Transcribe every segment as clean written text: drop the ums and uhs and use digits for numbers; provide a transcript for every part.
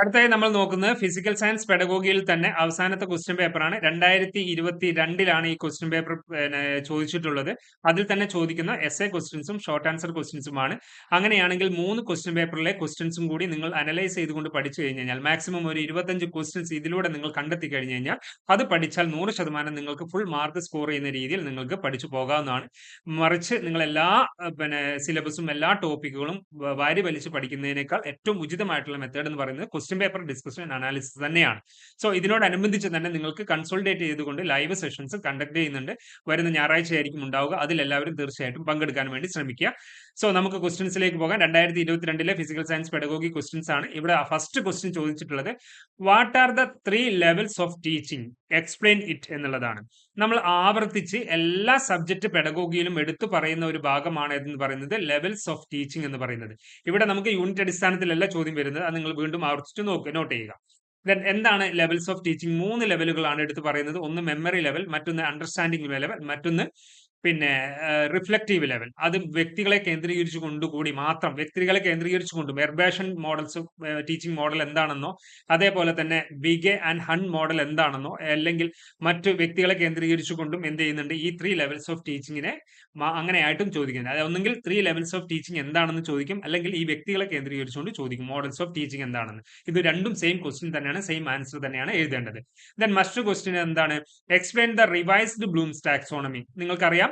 അടുത്തായി നമ്മൾ നോക്കുന്നത് ഫിസിക്കൽ സയൻസ് പെഡഗോഗിയിൽ തന്നെ അവസാനത്തെ ക്വസ്റ്റ്യൻ പേപ്പറാണ്. 2022 ഈ ക്വസ്റ്റ്യൻ പേപ്പർ ചോദിച്ചിട്ടുള്ളത്. അതിൽ തന്നെ ചോദിക്കുന്ന എസ്എ ക്വസ്റ്റ്യൻസും ഷോർട്ട് ആൻസർ ക്വസ്റ്റ്യൻസുമാണ്. അങ്ങനെയാണെങ്കിൽ 3 ക്വസ്റ്റ്യൻ പേപ്പറിലെ ക്വസ്റ്റ്യൻസും കൂടി നിങ്ങൾ അനലൈസ് ചെയ്തുകൊണ്ട് പഠിച്ചു കഴിഞ്ഞ് കഴിഞ്ഞാൽ മാക്സിമം ഒരു 25 ക്വസ്റ്റ്യൻസ് ഇതിലൂടെ നിങ്ങൾ കണ്ടെത്തി കഴിഞ്ഞ് കഴിഞ്ഞാൽ അത് പഠിച്ചാൽ 100% നിങ്ങൾക്ക് ഫുൾ മാർക്ക് സ്കോർ ചെയ്യുന്ന രീതിയിൽ നിങ്ങൾക്ക് പഠിച്ചു പോകാവുന്നതാണ്. മറിച്ച് നിങ്ങൾ എല്ലാ സിലബസും എല്ലാ ടോപ്പിക്കുകളും വാരി വലിച്ച് പഠിക്കുന്നതിനേക്കാൾ ഏറ്റവും ഉചിതമായിട്ടുള്ള മെത്തേഡ് എന്ന് പറയുന്നത് question paper discussion and analysis തന്നെയാണ്. സോ ഇതിനോടനുബന്ധിച്ച് തന്നെ നിങ്ങൾക്ക് കൺസോൾട്ടേറ്റ് ചെയ്തുകൊണ്ട് ലൈവ് സെഷൻസ് കണ്ടക്ട് ചെയ്യുന്നുണ്ട്. വരുന്ന ഞായറാഴ്ച ആയിരിക്കും ഉണ്ടാവുക. അതിൽ എല്ലാവരും തീർച്ചയായിട്ടും പങ്കെടുക്കാൻ വേണ്ടി ശ്രമിക്കുക. സോ നമുക്ക് ക്വസ്റ്റ്യൻസിലേക്ക് പോകാം. 2022 ഫിസിക്കൽ സയൻസ് പെഡഗോഗി ക്വസ്റ്റ്യൻസ് ആണ്. ഇവിടെ ഫസ്റ്റ് ക്വസ്റ്റ്യൻ ചോദിച്ചിട്ടുള്ളത് what are the 3 levels of teaching explain it എന്നുള്ളതാണ്. നമ്മൾ ആവർത്തിച്ച് എല്ലാ സബ്ജക്ട് പെഡഗോഗിയിലും എടുത്തു പറയുന്ന ഒരു ഭാഗമാണ് എന്ന് പറയുന്നത് ലെവൽസ് ഓഫ് ടീച്ചിങ് എന്ന് പറയുന്നത്. ഇവിടെ നമുക്ക് യൂണിറ്റ് അടിസ്ഥാനത്തിലല്ല ചോദ്യം വരുന്നത്. അത് നിങ്ങൾ വീണ്ടും ആവർത്തിച്ച് നോട്ട് ചെയ്യുക. ദെൻ എന്താണ് ലെവൽസ് ഓഫ് ടീച്ചിങ്? 3 ലെവലുകളാണ് എടുത്ത് പറയുന്നത്. ഒന്ന് മെമ്മറി ലെവൽ, മറ്റൊന്ന് അണ്ടർസ്റ്റാൻഡിംഗ് ലെവൽ, മറ്റൊന്ന് റിഫ്ലക്റ്റീവ് ലെവൽ. അത് വ്യക്തികളെ കേന്ദ്രീകരിച്ചുകൊണ്ടുകൂടി മാത്രം, വ്യക്തികളെ കേന്ദ്രീകരിച്ചുകൊണ്ടും എർബേഷൻ മോഡൽസ് ടീച്ചിങ് മോഡൽ എന്താണെന്നോ, അതേപോലെ തന്നെ ബിഗെ ആൻഡ് ഹൺ മോഡൽ എന്താണെന്നോ, അല്ലെങ്കിൽ മറ്റു വ്യക്തികളെ കേന്ദ്രീകരിച്ചുകൊണ്ടും എന്ത് ചെയ്യുന്നുണ്ട്, ഈ 3 ലെവൽസ് ഓഫ് ടീച്ചിങ്ങിനെ അങ്ങനെയായിട്ടും ചോദിക്കുന്നത്. അതായത് ഒന്നെങ്കിൽ 3 ലെവൽസ് ഓഫ് ടീച്ചിങ് എന്താണെന്ന് ചോദിക്കും, അല്ലെങ്കിൽ ഈ വ്യക്തികളെ കേന്ദ്രീകരിച്ചുകൊണ്ട് ചോദിക്കും മോഡൽസ് ഓഫ് ടീച്ചിങ് എന്താണെന്ന്. ഇത് രണ്ടും സെയിം ക്വസ്റ്റ്യൻ തന്നെയാണ്, സെയിം ആൻസർ തന്നെയാണ് എഴുതേണ്ടത്. ദെൻ മറ്റൊരു ക്വസ്റ്റ്യൻ എന്താണ്? Explain the revised Bloom's taxonomy. നിങ്ങൾക്കറിയാം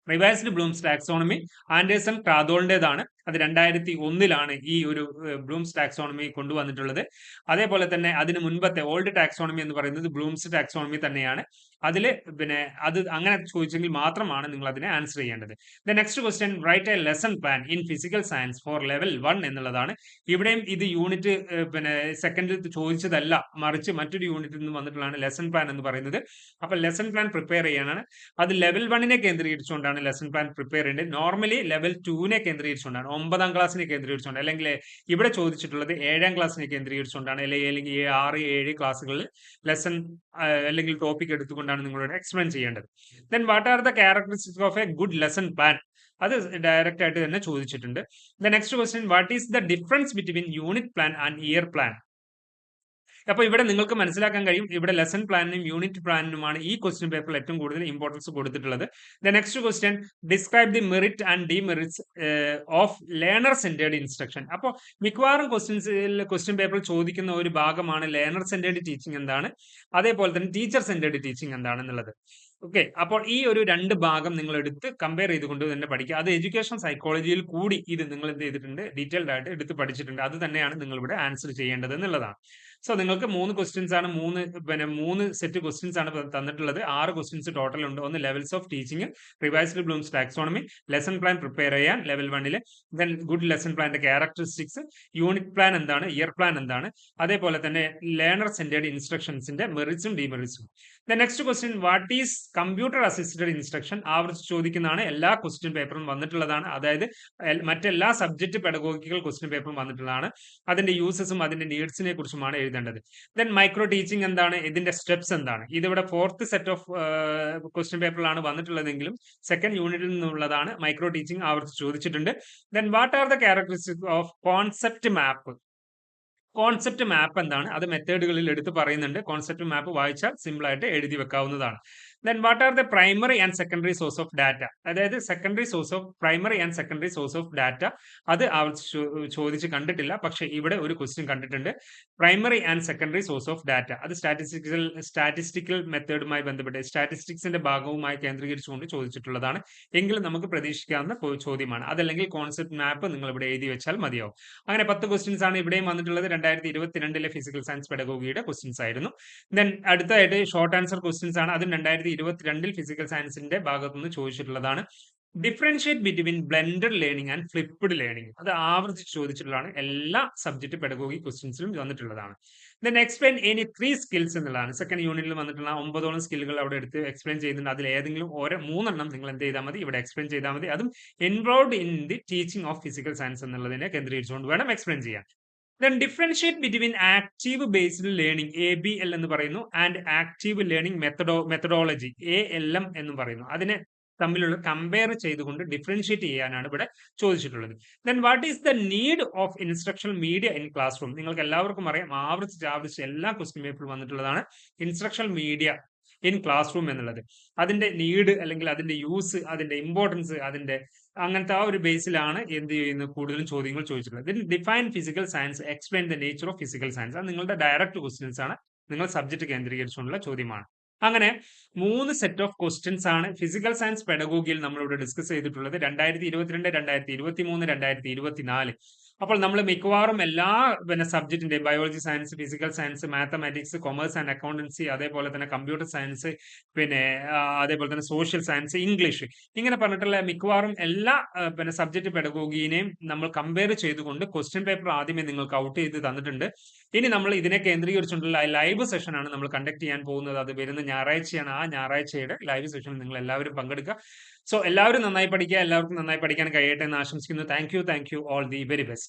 റിവൈസ്ഡ് ബ്ലൂംസ് ടാക്സോണമി ആൻഡേഴ്സൺ ക്രാതോളിന്റേതാണ്. അത് 2001 ഈ ഒരു ബ്ലൂംസ് ടാക്സോണമി കൊണ്ടുവന്നിട്ടുള്ളത്. അതേപോലെ തന്നെ അതിന് മുൻപത്തെ ഓൾഡ് ടാക്സോണമി എന്ന് പറയുന്നത് ബ്ലൂംസ് ടാക്സോണമി തന്നെയാണ്. അതിൽ അത് അങ്ങനെ ചോദിച്ചെങ്കിൽ മാത്രമാണ് നിങ്ങൾ അതിനെ ആൻസർ ചെയ്യേണ്ടത്. The next question write a lesson plan in physical science for level 1 എന്നുള്ളതാണ്. ഇവിടെയും ഇത് യൂണിറ്റ് സെക്കൻഡിൽ ചോദിച്ചതല്ല, മറിച്ച് മറ്റൊരു യൂണിറ്റിൽ നിന്ന് വന്നിട്ടുള്ളതാണ് ലെസൺ പ്ലാൻ എന്ന് പറയുന്നത്. അപ്പൊ ലെസൺ പ്ലാൻ പ്രിപ്പയർ ചെയ്യാനാണ്. അത് ലെവൽ 1 കേന്ദ്രീകരിച്ചുകൊണ്ടാണ് ലെസൺ പ്ലാൻ പ്രിപ്പയർ ചെയ്യേണ്ടത്. നോർമലി ലെവൽ 2 കേന്ദ്രീകരിച്ചുകൊണ്ടാണ്, 9ാം ക്ലാസ്സിനെ കേന്ദ്രീകരിച്ചുകൊണ്ട്, അല്ലെങ്കിൽ ഇവിടെ ചോദിച്ചിട്ടുള്ളത് 7ാം ക്ലാസ്സിനെ കേന്ദ്രീകരിച്ചുകൊണ്ടാണ്, അല്ലെങ്കിൽ 6, 7 ക്ലാസ്സുകളിൽ ലെസൺ അല്ലെങ്കിൽ ടോപ്പിക് എടുത്തുകൊണ്ടാണ് നിങ്ങളോട് എക്സ്പ്ലെയിൻ ചെയ്യേണ്ടത്. Then what are the characteristics of A good lesson plan? അത് ഡയറക്റ്റ് ആയിട്ട് തന്നെ ചോദിച്ചിട്ടുണ്ട്. The next question what is the difference between unit plan and year plan? അപ്പൊ ഇവിടെ നിങ്ങൾക്ക് മനസ്സിലാക്കാൻ കഴിയും, ഇവിടെ ലെസൺ പ്ലാനിനും യൂണിറ്റ് പ്ലാനിനുമാണ് ഈ ക്വസ്റ്റ്യൻ പേപ്പറിൽ ഏറ്റവും കൂടുതൽ ഇമ്പോർട്ടൻസ് കൊടുത്തിട്ടുള്ളത്. The next question describe the merit and demerits of learner centred instruction. അപ്പോൾ മിക്കവാറും ക്വസ്റ്റ്യൻ പേപ്പറിൽ ചോദിക്കുന്ന ഒരു ഭാഗമാണ് ലേണർ സെന്റേർഡ് ടീച്ചിങ് എന്താണ്, അതേപോലെ തന്നെ ടീച്ചർ സെന്റേർഡ് ടീച്ചിങ് എന്താണെന്നുള്ളത്. ഓക്കെ, അപ്പോൾ ഈ ഒരു 2 ഭാഗം നിങ്ങൾ എടുത്ത് കമ്പയർ ചെയ്തുകൊണ്ട് തന്നെ പഠിക്കുക. അത് എഡ്യൂക്കേഷൻ സൈക്കോളജിയിൽ കൂടി ഇത് നിങ്ങൾ എന്ത് ചെയ്തിട്ടുണ്ട്, ഡീറ്റെയിൽഡ് ആയിട്ട് എടുത്ത് പഠിച്ചിട്ടുണ്ട്. അത് തന്നെയാണ് നിങ്ങൾ ഇവിടെ ആൻസർ ചെയ്യേണ്ടത് എന്നുള്ളതാണ്. സോ നിങ്ങൾക്ക് 3 ക്വസ്റ്റ്യൻസ് ആണ്, 3 സെറ്റ് ക്വസ്റ്റ്യൻസ് ആണ് തന്നിട്ടുള്ളത്. 6 ക്വസ്റ്റ്യൻസ് ടോട്ടൽ ഉണ്ട്. ഒന്ന് levels of teaching, revised Bloom's taxonomy, lesson plan prepare ചെയ്യാൻ ലെവൽ 1, ദെൻ ഗുഡ് ലെസൺ പ്ലാന്റെ ക്യാരക്ടറിസ്റ്റിക്സ്, യൂണിറ്റ് പ്ലാൻ എന്താണ്, ഇയർ പ്ലാൻ എന്താണ്, അതേപോലെ തന്നെ ലേണർ സെന്റേർഡ് ഇൻസ്ട്രക്ഷൻസിന്റെ മെറിറ്റ്സും ഡിമെറിറ്റ്സും. The next question what is computer assisted instruction? ആവർത്തിച്ച് ചോദിക്കുന്നതാണ്, എല്ലാ ക്വസ്റ്റ്യൻ പേപ്പറും വന്നിട്ടുള്ളതാണ്. അതായത് മറ്റെല്ലാ സബ്ജക്ട് പെഡഗോഗിക്കൽ ക്വസ്റ്റ്യൻ പേപ്പറും വന്നിട്ടുള്ളതാണ്. അതിന്റെ യൂസസും അതിന്റെ നീഡ്സിനെ കുറിച്ചുമാണ് എഴുതേണ്ടത്. ദെൻ മൈക്രോ ടീച്ചിങ് എന്താണ്, ഇതിന്റെ സ്റ്റെപ്സ് എന്താണ്? ഇതിവിടെ 4th സെറ്റ് ഓഫ് ക്വസ്റ്റ്യൻ പേപ്പറിലാണ് വന്നിട്ടുള്ളതെങ്കിലും സെക്കൻഡ് യൂണിറ്റിൽ നിന്നുള്ളതാണ്. മൈക്രോ ടീച്ചിങ് ആവർത്തിച്ച് ചോദിച്ചിട്ടുണ്ട്. Then what are the characteristics of concept map? Concept map എന്താണ്? അത് മെത്തേഡുകളിൽ എടുത്ത് പറയുന്നുണ്ട്. കോൺസെപ്റ്റ് മാപ്പ് വായിച്ചാൽ സിമ്പിൾ ആയിട്ട് എഴുതി വെക്കാവുന്നതാണ്. Then what are the primary and secondary source of data? അതായത് secondary source of primary and secondary source of data. അത് ചോദിച്ച് കണ്ടിട്ടില്ല, പക്ഷെ ഇവിടെ ഒരു ക്വസ്റ്റ്യൻ കണ്ടിട്ടുണ്ട്. Primary and secondary source of data അത് സ്റ്റാറ്റിസ്റ്റിക്കൽ മെത്തേഡുമായി ബന്ധപ്പെട്ട് സ്റ്റാറ്റിസ്റ്റിക്സിന്റെ ഭാഗവുമായി കേന്ദ്രീകരിച്ചുകൊണ്ട് ചോദിച്ചിട്ടുള്ളതാണ്. എങ്കിലും നമുക്ക് പ്രതീക്ഷിക്കാവുന്ന ചോദ്യമാണ്. അതല്ലെങ്കിൽ കോൺസെപ്റ്റ് മാപ്പ് നിങ്ങൾ ഇവിടെ എഴുതി വെച്ചാൽ മതിയാവും. അങ്ങനെ 10 ക്വസ്റ്റ്യൻസ് ആണ് ഇവിടെയും വന്നിട്ടുള്ളത്. 2022 ഫിസിക്കൽ സയൻസ് പെഡഗോഗിയുടെ ക്വസ്റ്റ്യൻസ് ആയിരുന്നു. ദെൻ അടുത്തായിട്ട് ഷോർട്ട് ആൻസർ ക്വസ്റ്റ്യൻസ് ആണ്. അതും 2022 ഫിസിക്കൽ സയൻസിന്റെ ഭാഗത്തുനിന്ന് ചോദിച്ചിട്ടുള്ളതാണ്. Differentiate between blended learning and flipped learning. അത് ആവർത്തിച്ച് ചോദിച്ചിട്ടുള്ളതാണ്. എല്ലാ സബ്ജക്ട് പെഡഗോഗി ക്വസ്റ്റ്യൻസിലും വന്നിട്ടുള്ളതാണ്. ദെൻ എക്സ്പ്ലെയിൻ എനി 3 സ്കിൽസ് എന്നുള്ളതാണ്. സെക്കൻഡ് യൂണിറ്റിൽ വന്നിട്ടുള്ള 9ഓളം സ്കില്ലുകൾ അവിടെ എടുത്ത് എക്സ്പ്ലെയിൻ ചെയ്യുന്നുണ്ട്. അതിൽ ഏതെങ്കിലും 3 നിങ്ങൾ എന്ത് ചെയ്താൽ മതി, ഇവിടെ എക്സ്പ്ലെയിൻ ചെയ്താൽ മതി. അതും involved in the teaching of physical science എന്നുള്ളതിനെ കേന്ദ്രീകരിച്ചുകൊണ്ട് വേണം എക്സ്പ്ലെയിൻ ചെയ്യാൻ. Then differentiate between active based learning ABL എന്ന് പറയുന്നു and active learning methodology ALM എന്ന് പറയുന്നു. അതിനെ തമ്മിലുള്ള കമ്പയർ ചെയ്തുകൊണ്ട് ഡിഫറൻഷിയേറ്റ് ചെയ്യാനാണ് ഇവിടെ ചോദിച്ചിട്ടുള്ളത്. Then what is the need of instructional media in class room? നിങ്ങൾക്ക് എല്ലാവർക്കും അറിയാം, ആവർത്തിച്ച് എല്ലാ ക്വസ്റ്റ്യൻ പേപ്പറിൽ വന്നിട്ടുള്ളതാണ് instructional media in class room എന്നുള്ളത്. അതിന്റെ നീഡ് അല്ലെങ്കിൽ അതിന്റെ യൂസ്, അതിന്റെ ഇമ്പോർട്ടൻസ്, അതിന്റെ അങ്ങനത്തെ ആ ഒരു ബേസിലാണ് എന്ത് ചെയ്യുന്നത് കൂടുതലും ചോദ്യങ്ങൾ ചോദിച്ചിട്ടുള്ളത്. Then define physical science, explain the nature of physical science. അത് നിങ്ങളുടെ ഡയറക്റ്റ് ക്വസ്റ്റ്യൻസ് ആണ്, നിങ്ങൾ സബ്ജക്ട് കേന്ദ്രീകരിച്ചുകൊണ്ടുള്ള ചോദ്യമാണ്. അങ്ങനെ 3 സെറ്റ് ഓഫ് ക്വസ്റ്റ്യൻസ് ആണ് ഫിസിക്കൽ സയൻസ് പെഡഗോഗിയിൽ നമ്മളിവിടെ ഡിസ്കസ് ചെയ്തിട്ടുള്ളത്. 2022, 2023, 2024. അപ്പോൾ നമ്മൾ മിക്കവാറും എല്ലാ സബ്ജക്റ്റിന്റെ biology science, physical science, mathematics, commerce and accountancy, അതേപോലെ തന്നെ കമ്പ്യൂട്ടർ സയൻസ്, അതേപോലെ തന്നെ സോഷ്യൽ സയൻസ്, ഇംഗ്ലീഷ്, ഇങ്ങനെ പറഞ്ഞിട്ടുള്ള മിക്കവാറും എല്ലാ സബ്ജക്ട് പെഡഗോഗിനെയും നമ്മൾ കമ്പയർ ചെയ്തുകൊണ്ട് ക്വസ്റ്റ്യൻ പേപ്പർ ആദ്യമേ നിങ്ങൾക്ക് ഔട്ട് ചെയ്ത് തന്നിട്ടുണ്ട്. ഇനി നമ്മൾ ഇതിനെ കേന്ദ്രീകരിച്ചുകൊണ്ടുള്ള ലൈവ് സെഷൻ ആണ് നമ്മൾ കണ്ടക്ട് ചെയ്യാൻ പോകുന്നത്. അത് വരുന്ന ഞായറാഴ്ചയാണ്. ആ ഞായറാഴ്ചയുടെ ലൈവ് സെഷനിൽ നിങ്ങൾ എല്ലാവരും പങ്കെടുക്കുക. സോ എല്ലാവരും നന്നായി പഠിക്കുക, എല്ലാവർക്കും നന്നായി പഠിക്കാൻ കഴിയട്ടെ എന്ന് ആശംസിക്കുന്നു. Thank you all the very best.